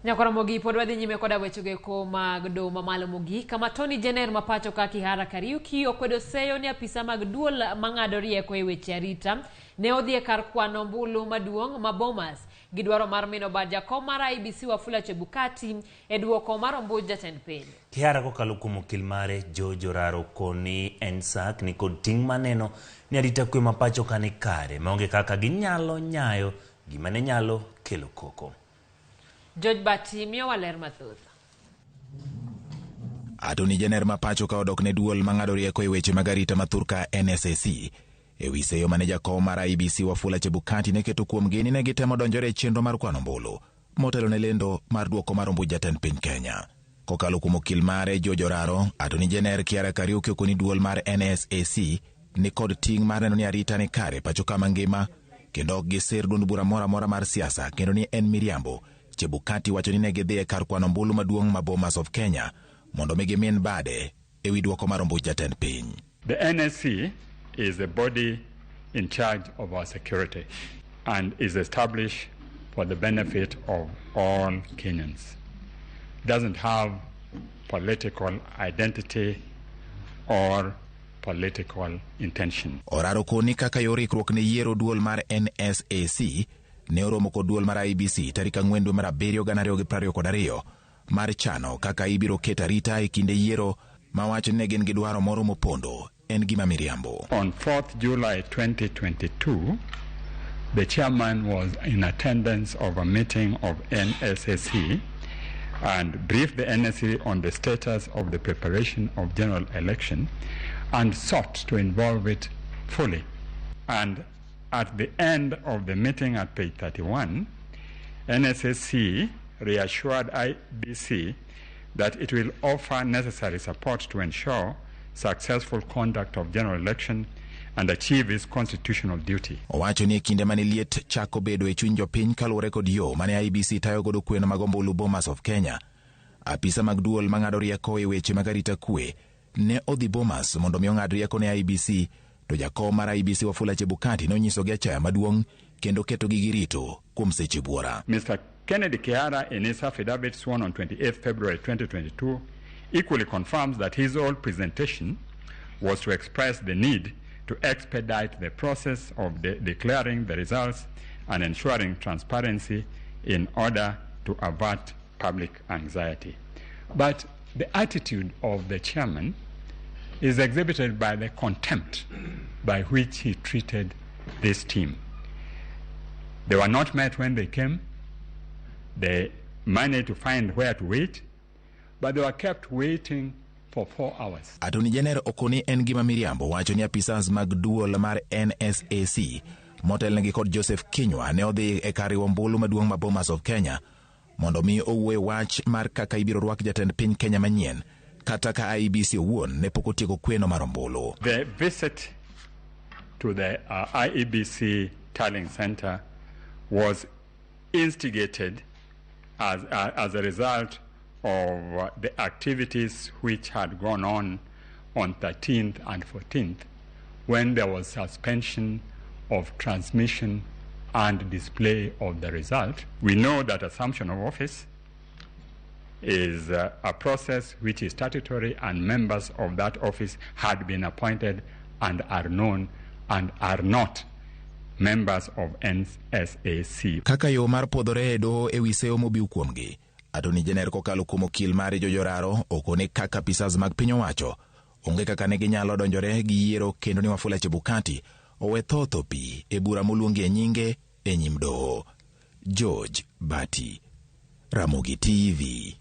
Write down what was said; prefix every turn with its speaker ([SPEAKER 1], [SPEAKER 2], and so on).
[SPEAKER 1] Ramogi pod wadhi nyime koda weche ko mag doho mamalo mogik kama Tony Jenner mapacho ka Kihara Kariuki okwedo seyo ni apisa mag duol mang'ado rieko e weche arita ne odhi e kar kwano ombulu maduong' ma Bomas gi dwaro mar mino bad jakom mar IEBC Wafula Chebukati e duoko mar ombuj jatend piny.
[SPEAKER 2] Kihara kokalo kuom okil mare Joraro koni en sak ni kod ting' maneno ni arita kwe mapacho ka ni kare maonge kaka ginyalo nyayo gima ne nyalo kelo koko.
[SPEAKER 1] George Bati miyo waler mathoth.
[SPEAKER 3] Atoni Jenner mapacho ka odok ne duol mang'ado rieko e weche mag arita mathurka NSAC e wi seyo mane jakom mar IEBC Wafula Chebukati ne keto kuom gini ne gitemo donjore e chenro mar kwano ombulu motelo ne lendo mar duoko mar ombuj jatend piny Kenya. Kokalo kuom okil mare Joraro, Atoni Jenner Kihara Kariuki okoni duol mar NSAC ni kod ting' mar neno ni arita ni kare pacho kama ngima kendo ok gisir duond bura mora mar siasa kendo ni en miriambo. Chebukati wacho ni ne gidhi e kar kwano ombulu maduong' ma Bomas of Kenya mondo mi gimin bade e wi duoko mar ombuj jatend piny.
[SPEAKER 4] The NSC is the body in charge of our security and is established for the benefit of all Kenyans. It doesn't have political identity or political intention.
[SPEAKER 3] Oraro koni kaka yor ikruok ne yiero duol mar NSAC ne oromo kod duol mar IEBC tarik 4 dwe mar 7 2022 mar chano kaka ibiro keto arita e kinde yiero mawacho ne gin gi dwaro moro mopondo en gima miriambo.
[SPEAKER 4] On 4th July 2022, the chairman was in attendance of a meeting of NSAC and briefed the NSC on the status of the preparation of general election and sought to involve it fully. And at the end of the meeting at page 31, NSSC reassured IEBC that it will offer necessary support to ensure successful conduct of general election and achieve its constitutional duty.
[SPEAKER 3] Owacho ni kinde mane liet chako bedo e chuny jopiny kaluwore kod yo mane IEBC tayo godo kweno mag ombulu Bomas of Kenya, apisa mag duol mang'ado rieko e weche mag arita kwe ne odhi Bomas mondo mi ong'ad rieko ne IEBC, to jakom mar IEBC Wafula Chebukati nonyiso gi achaya maduong' kendo keto gi girito kuom seche buora.
[SPEAKER 4] Mr. Kennedy Kihara, in his affidavit sworn on 28 February 2022, equally confirms that his whole presentation was to express the need to expedite the process of declaring the results and ensuring transparency in order to avert public anxiety. But the attitude of the chairman is exhibited by the contempt by which he treated this team. They were not met when they came. They managed to find where to wait, but they were kept waiting for 4 hours.
[SPEAKER 3] Atoni Jenner okoni en gima miriambo wacho ni apisas mag duol mar NSAC motelnegi kod Joseph Kinywa ne odhi e kar ombulu maduong' ma Bomas of Kenya mondo mi owuo wach mar kaka ibiro rwak jatend piny Kenya manyien kata ka IEBC owuon ne pok otieko kweno mar ombulu.
[SPEAKER 4] The visit to the IEBC tallying center was instigated as a result of the activities which had gone on 13th and 14th, when there was suspension of transmission and display of the result. We know that assumption of office is a process which is statutory, and members of that office had been appointed and are known and are not members of NSAC.
[SPEAKER 3] Kaka yo mar podore do e wi seyo mobiu kuomgi, Atoni Jenner kokalo kuom okil mare Joraro okone kaka pisas mag piny owacho onge kaka ne ginyalo donjore gi yiero kendo ni Wafula Chebukati owe thotho pi e bura moluongi e Nyinge e nyim doho. George Bati, Ramogi TV.